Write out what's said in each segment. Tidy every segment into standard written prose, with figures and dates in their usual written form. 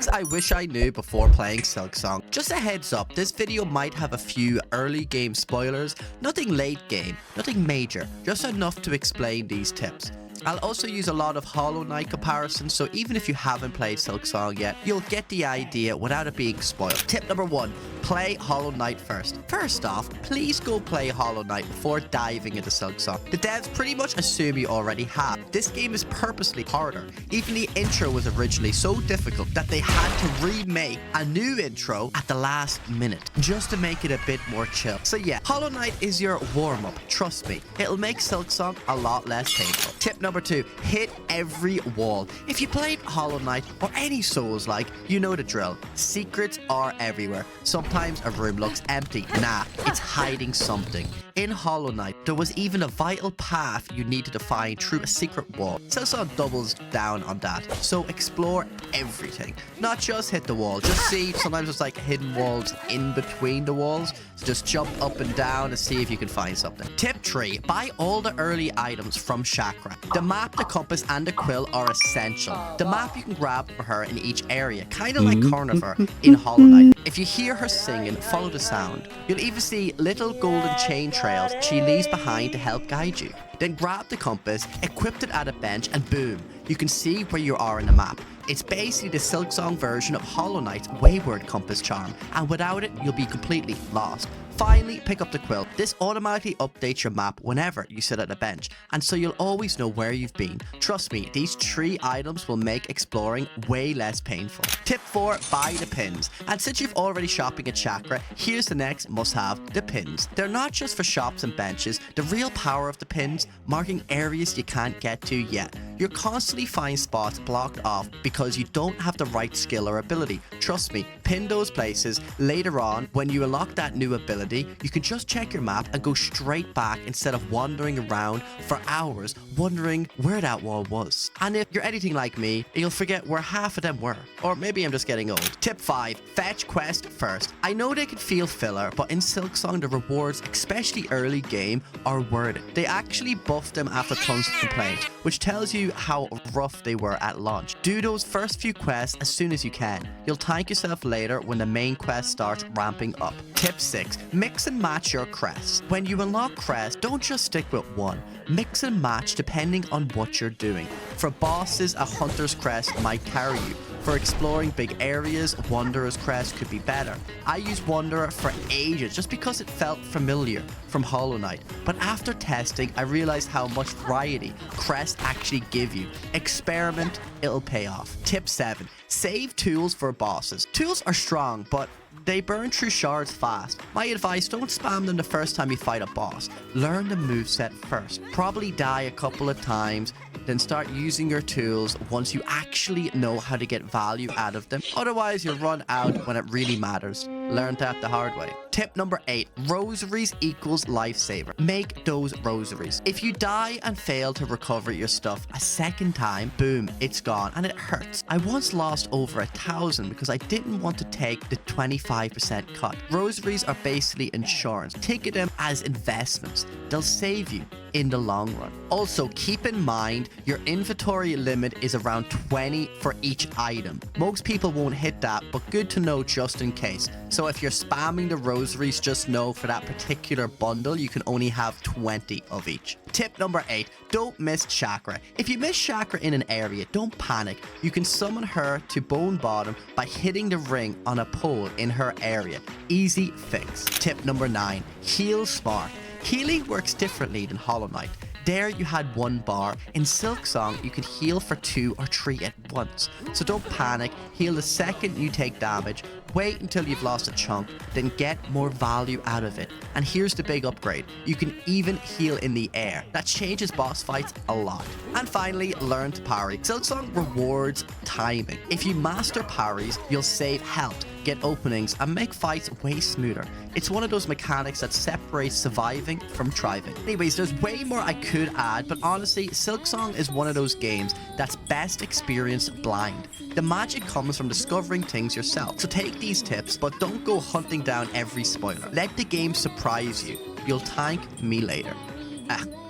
Things I wish I knew before playing Silksong. Just a heads up, this video might have a few early game spoilers, nothing late game, nothing major, just enough to explain these tips. I'll also use a lot of Hollow Knight comparisons, so even if you haven't played Silksong yet, you'll get the idea without it being spoiled. Tip number 1, play Hollow Knight first. First off, please go play Hollow Knight before diving into Silksong. The devs pretty much assume you already have. This game is purposely harder. Even the intro was originally so difficult that they had to remake a new intro at the last minute, just to make it a bit more chill. So yeah, Hollow Knight is your warm-up, trust me. It'll make Silksong a lot less painful. Tip number 2, hit every wall. If you played Hollow Knight or any Souls-like, you know the drill. Secrets are everywhere. Sometimes a room looks empty. Nah, it's hiding something. In Hollow Knight, there was even a vital path you needed to find through a secret wall. Silksong doubles down on that, so explore everything. Not just hit the wall, just see sometimes there's like hidden walls in between the walls, so just jump up and down to see if you can find something. Tip 3, buy all the early items from Shakra. The map, the compass, and the quill are essential. The map you can grab for her in each area, kind of like Carnival in Hollow Knight. If you hear her singing, follow the sound. You'll even see little golden chain trails she leaves behind to help guide you. Then grab the compass, equip it at a bench, and boom, you can see where you are in the map. It's basically the Silksong version of Hollow Knight's wayward compass charm, and without it, you'll be completely lost. Finally, pick up the quill. This automatically updates your map whenever you sit at a bench, and so you'll always know where you've been. Trust me, these 3 items will make exploring way less painful. Tip 4, buy the pins. And since you've already shopping at Shakra, here's the next must-have, the pins. They're not just for shops and benches. The real power of the pins, marking areas you can't get to yet. You'll constantly find spots blocked off because you don't have the right skill or ability. Trust me, pin those places. Later on, when you unlock that new ability, you can just check your map and go straight back instead of wandering around for hours wondering where that wall was. And if you're anything like me, you'll forget where half of them were. Or maybe I'm just getting old. Tip 5, fetch quest first. I know they can feel filler, but in Silksong the rewards, especially early game, are worth it. They actually buffed them after tons of complaints, which tells you how rough they were at launch. Do those first few quests as soon as you can. You'll thank yourself later when the main quest starts ramping up. Tip 6, mix and match your crests. When you unlock crests, don't just stick with one. Mix and match depending on what you're doing. For bosses, a hunter's crest might carry you. For exploring big areas, Wanderer's Crest could be better. I used Wanderer for ages just because it felt familiar from Hollow Knight. But after testing, I realized how much variety Crests actually give you. Experiment, it'll pay off. Tip 7, save tools for bosses. Tools are strong, but they burn through shards fast. My advice, don't spam them the first time you fight a boss. Learn the moveset first. Probably die a couple of times, then start using your tools once you actually know how to get value out of them. Otherwise, you'll run out when it really matters. Learn that the hard way. Tip number 8, rosaries equals lifesaver. Make those rosaries. If you die and fail to recover your stuff a second time, boom, it's gone and it hurts. I once lost over 1,000 because I didn't want to take the 25% cut. Rosaries are basically insurance. Think of them as investments. They'll save you in the long run. Also, keep in mind your inventory limit is around 20 for each item. Most people won't hit that, but good to know just in case. So if you're spamming the rosaries, just know for that particular bundle, you can only have 20 of each. Tip number 8, don't miss Shakra. If you miss Shakra in an area, don't panic. You can summon her to Bone Bottom by hitting the ring on a pole in her area. Easy fix. Tip number 9, heal smart. Healing works differently than Hollow Knight. There you had 1 bar. In Silksong, you could heal for 2 or 3 at once. So don't panic, heal the second you take damage, wait until you've lost a chunk, then get more value out of it. And here's the big upgrade, you can even heal in the air. That changes boss fights a lot. And finally, learn to parry. Silksong rewards timing. If you master parries, you'll save health, get openings, and make fights way smoother. It's one of those mechanics that separates surviving from thriving. Anyways, there's way more I could add, but honestly, Silksong is one of those games that's best experienced blind. The magic comes from discovering things yourself. So take these tips, but don't go hunting down every spoiler. Let the game surprise you. You'll thank me later.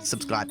Subscribe.